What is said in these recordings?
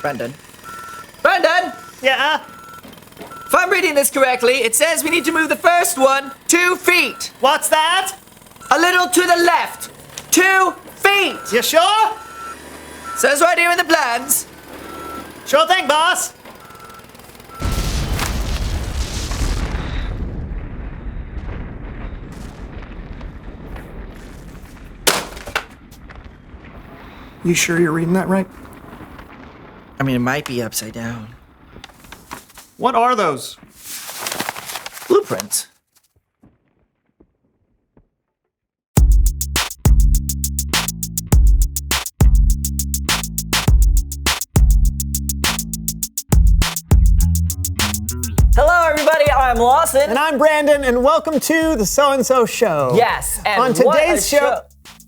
Brandon? Brandon! Yeah? If I'm reading this correctly, it says we need to move the first one 2 feet. What's that? A little to the left. 2 feet. You sure? Says right here in the plans. Sure thing, boss. You sure you're reading that right? I mean, it might be upside down. What are those? Blueprints. Hello, everybody. I'm Lawson. And I'm Brandon, and welcome to the SoAndSo Show. Yes. And on today's show.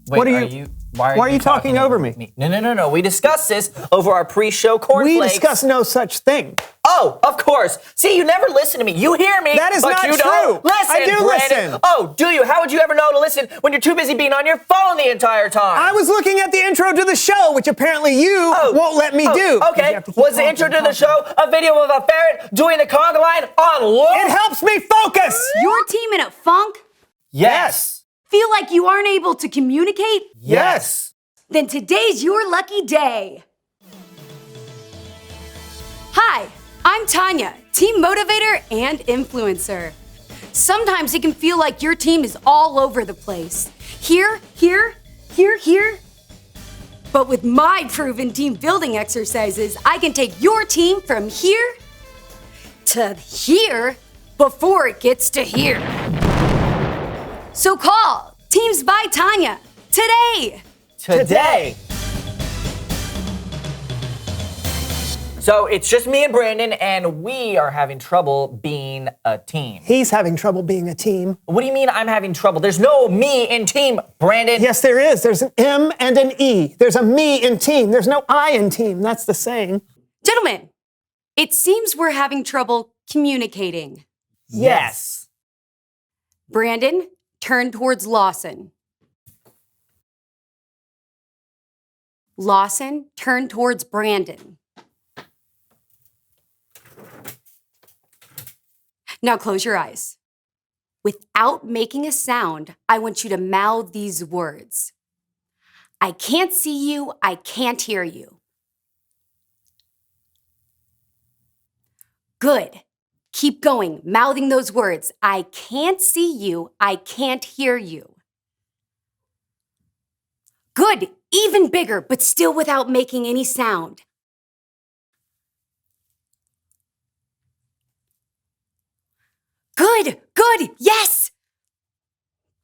Wait, what are you? Why are you talking over me? No. We discussed this over our pre-show cornflakes. We discussed no such thing. Oh, of course. See, you never listen to me. You hear me, That is but not you true. don't listen. I do Brandon. listen. Oh, do you? How would you ever know to listen when you're too busy being on your phone the entire time? I was looking at the intro to the show, which apparently you won't let me do. Okay. Was the intro to the show a video of a ferret doing the conga line on loop? It helps me focus. Your team in a funk? Yes. Feel like you aren't able to communicate? Yes. Then today's your lucky day. Hi, I'm Tanya, team motivator and influencer. Sometimes it can feel like your team is all over the place. Here. But with my proven team building exercises, I can take your team from here to here before it gets to here. So call Teams by Tanya today. Today. So it's just me and Brandon, and we are having trouble being a team. He's having trouble being a team. What do you mean I'm having trouble? There's no me in team, Brandon. Yes, there is. There's an M and an E. There's a me in team. There's no I in team. That's the saying. Gentlemen, it seems we're having trouble communicating. Yes. Brandon, turn towards Lawson. Lawson, turn towards Brandon. Now close your eyes. Without making a sound, I want you to mouth these words. I can't see you, I can't hear you. Good. Keep going, mouthing those words. I can't see you, I can't hear you. Good, even bigger, but still without making any sound. Good, yes!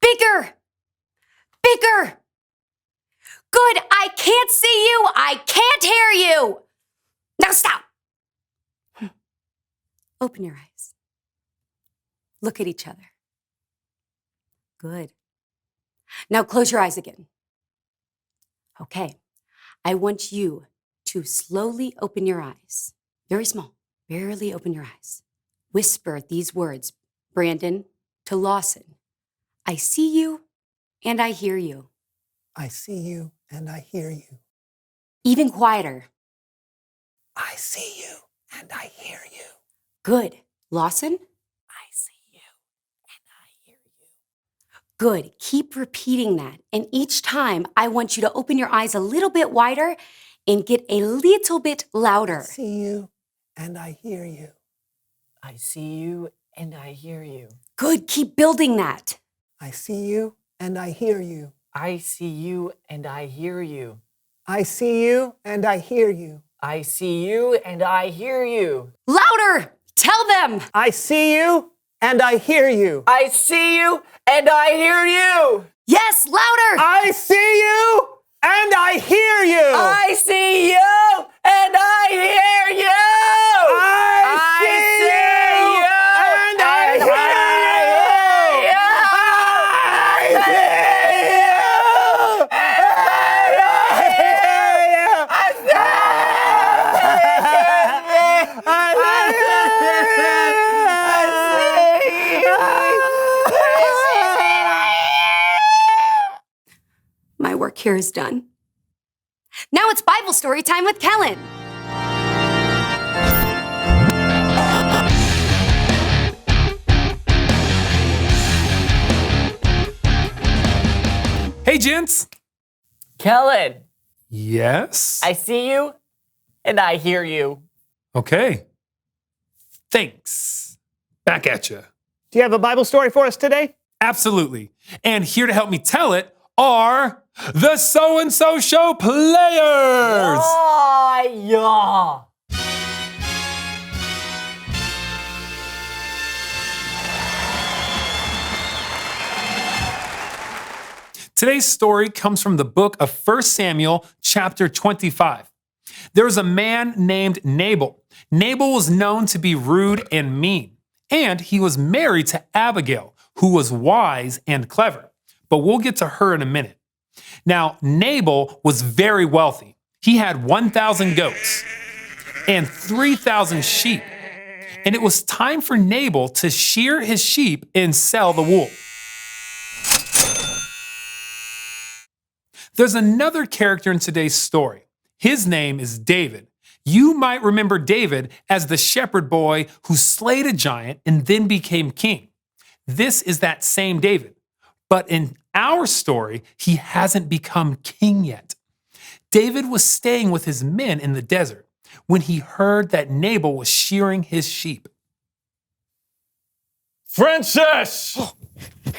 Bigger. Good, I can't see you, I can't hear you. Now stop. Open your eyes. Look at each other. Good. Now close your eyes again. Okay, I want you to slowly open your eyes. Very small, barely open your eyes. Whisper these words, Brandon, to Lawson. I see you and I hear you. I see you and I hear you. Even quieter. I see you and I hear you. Good. Lawson? I see you and I hear you. Good. Keep repeating that. And each time, I want you to open your eyes a little bit wider and get a little bit louder. I see you and I hear you. I see you and I hear you. Good. Keep building that. I see you and I hear you. I see you and I hear you. I see you and I hear you. I see you and I hear you. Louder! Tell them! I see you and I hear you. I see you and I hear you. Yes, louder! I see you and I hear you. I see you and I hear you. I see you and I hear you. My work here is done. Now it's Bible story time with Kellen. Hey, gents. Kellen, Yes? I see you and I hear you. Okay. Thanks. Back at you. Do you have a Bible story for us today? Absolutely. And here to help me tell it are the SoAndSo Show players. Oh, yeah. Today's story comes from the book of 1 Samuel, chapter 25. There was a man named Nabal. Nabal was known to be rude and mean, and he was married to Abigail, who was wise and clever. But we'll get to her in a minute. Now, Nabal was very wealthy. He had 1,000 goats and 3,000 sheep. And it was time for Nabal to shear his sheep and sell the wool. There's another character in today's story. His name is David. You might remember David as the shepherd boy who slayed a giant and then became king. This is that same David. But in our story, he hasn't become king yet. David was staying with his men in the desert when he heard that Nabal was shearing his sheep. Frances!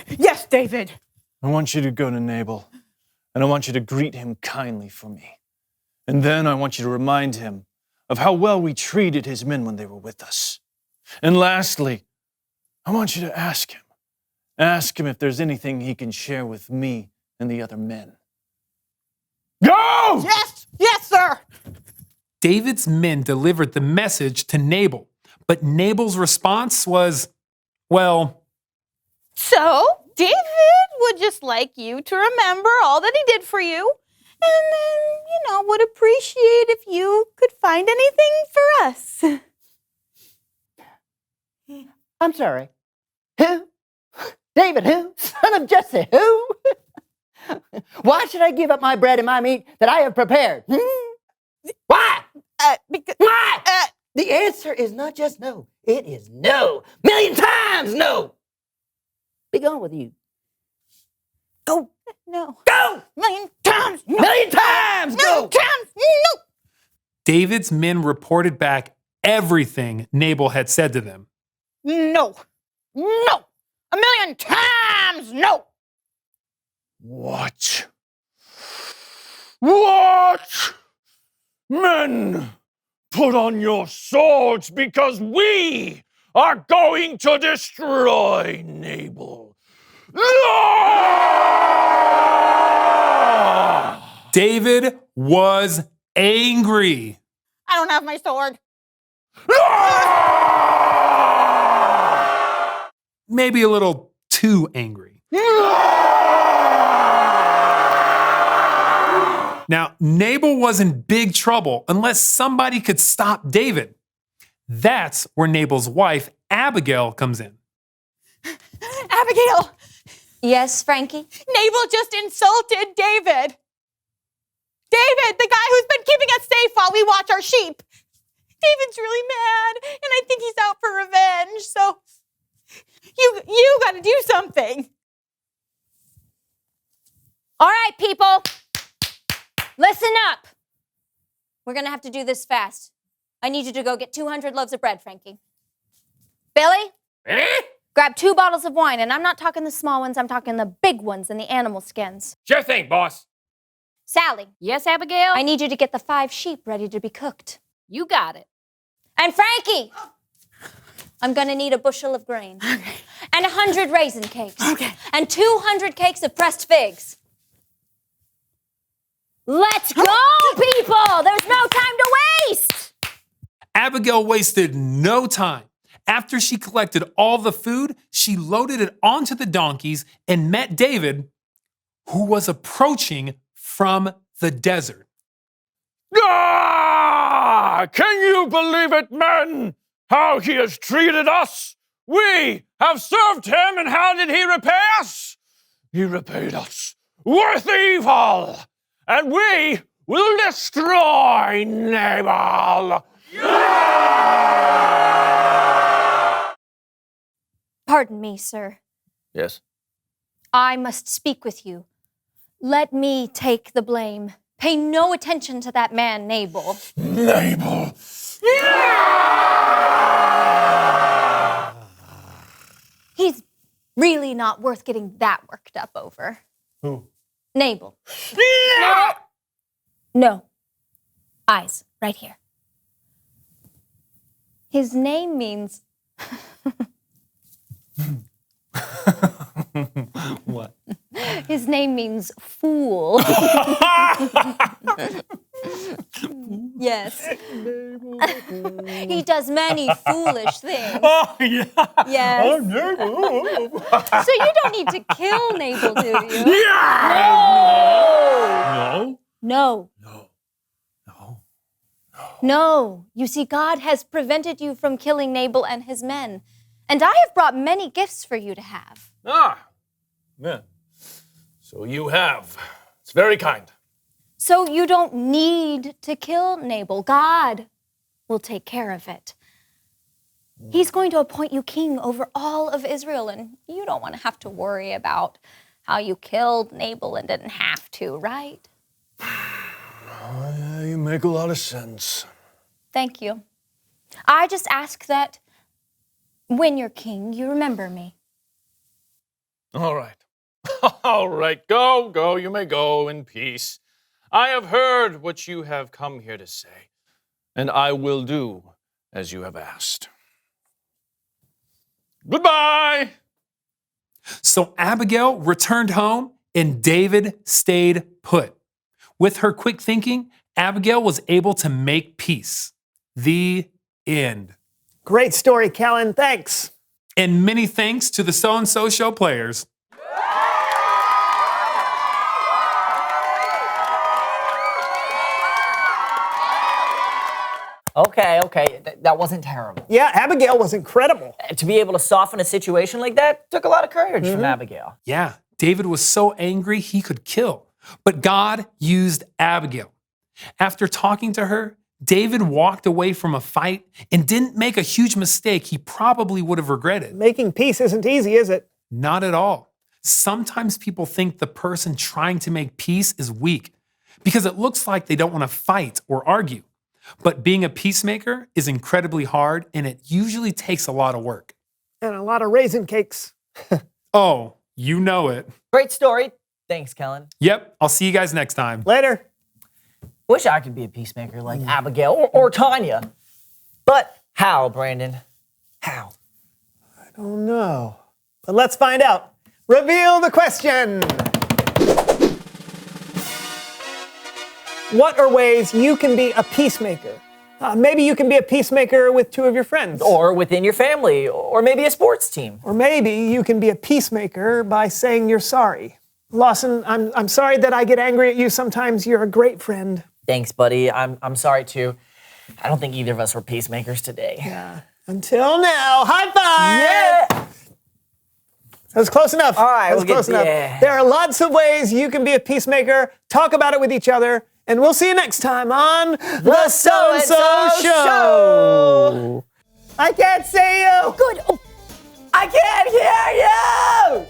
Yes, David. I want you to go to Nabal, and I want you to greet him kindly for me. And then I want you to remind him of how well we treated his men when they were with us. And lastly, I want you to ask him. Ask him if there's anything he can share with me and the other men. Go! Yes, sir. David's men delivered the message to Nabal, but Nabal's response was, well, So, David would just like you to remember all that he did for you, and then, would appreciate if you could find anything for us. I'm sorry. Who? David who? Son of Jesse who? Why should I give up my bread and my meat that I have prepared? Why? Why? The answer is not just no. It is no. Million times no. Be gone with you. Go. No. Go. Million times. No. Million times Million go. times. No. David's men reported back everything Nabal had said to them. No. No. A million times no. What? What? Men, put on your swords because we are going to destroy Nabal. David was angry. I don't have my sword. Maybe a little too angry. Now, Nabal was in big trouble unless somebody could stop David. That's where Nabal's wife, Abigail, comes in. Abigail, Yes, Frankie? Nabal just insulted David. David, the guy who's been keeping us safe while we watch our sheep. David's really mad, and I think he's out for revenge, so you gotta do something. All right, people. Listen up. We're going to have to do this fast. I need you to go get 200 loaves of bread, Frankie. Billy? Grab 2 bottles of wine, and I'm not talking the small ones, I'm talking the big ones and the animal skins. Sure thing, boss. Sally, Yes, Abigail? I need you to get the 5 sheep ready to be cooked. You got it. And Frankie, I'm gonna need a bushel of grain. Okay. And 100 raisin cakes. Okay. And 200 cakes of pressed figs. Let's go, people! There's no time to waste! Abigail wasted no time. After she collected all the food, she loaded it onto the donkeys and met David, who was approaching from the desert. Ah! Can you believe it, men? How he has treated us? We have served him, and how did he repay us? He repaid us with evil. And we will destroy Nabal. Pardon me, sir. Yes. I must speak with you. Let me take the blame. Pay no attention to that man, Nabal. Nabal. He's really not worth getting that worked up over. Who? Nabal. No. No. Eyes, right here. His name means... What? His name means fool. Yes. He does many foolish things. Oh, yeah. Yes. So you don't need to kill Nabal, do you? No. No. No. No. You see, God has prevented you from killing Nabal and his men. And I have brought many gifts for you to have. Ah. Yeah. So you have. It's very kind. So you don't need to kill Nabal. God will take care of it. He's going to appoint you king over all of Israel, and you don't want to have to worry about how you killed Nabal and didn't have to, right? Yeah, you make a lot of sense. Thank you. I just ask that when you're king, you remember me. All right. All right. Go. You may go in peace. I have heard what you have come here to say, and I will do as you have asked. Goodbye. So Abigail returned home and David stayed put. With her quick thinking, Abigail was able to make peace. The end. Great story, Kellen. Thanks. And many thanks to the SoAndSo Show players. Okay. That wasn't terrible. Yeah, Abigail was incredible. To be able to soften a situation like that took a lot of courage from Abigail. Yeah, David was so angry he could kill. But God used Abigail. After talking to her, David walked away from a fight and didn't make a huge mistake he probably would have regretted. Making peace isn't easy, is it? Not at all. Sometimes people think the person trying to make peace is weak because it looks like they don't want to fight or argue. But being a peacemaker is incredibly hard, and it usually takes a lot of work. And a lot of raisin cakes. Oh, you know it. Great story. Thanks, Kellen. Yep, I'll see you guys next time. Later. Wish I could be a peacemaker like Abigail or Tanya. But how, Brandon? How? I don't know. But let's find out. Reveal the question. What are ways you can be a peacemaker? Maybe you can be a peacemaker with two of your friends. Or within your family, or maybe a sports team. Or maybe you can be a peacemaker by saying you're sorry. Lawson, I'm sorry that I get angry at you. Sometimes you're a great friend. Thanks, buddy. I'm sorry too. I don't think either of us were peacemakers today. Yeah. Until now. High five! Yeah! That was close enough. All right, that was close enough. yeah. There are lots of ways you can be a peacemaker. Talk about it with each other. And we'll see you next time on The SoAndSo Show. I can't see you. Good. Oh, I can't hear you!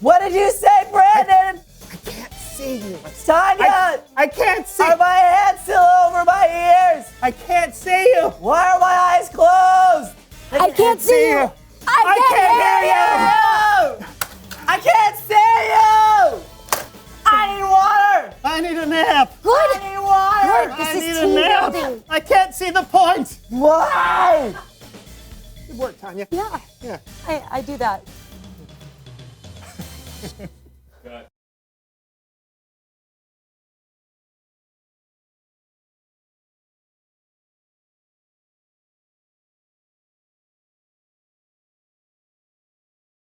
What did you say, Brandon? I can't see you. Tanya! I can't see. Are my hands still over my ears? I can't see you. Why are my eyes closed? I can't see you. I can't hear you. I can't see you! I need water! I need a nap. Good. I need water! Good. This I is need team a nap. building. I can't see the point. Why? Good work, Tanya. Yeah, Yeah. I do that.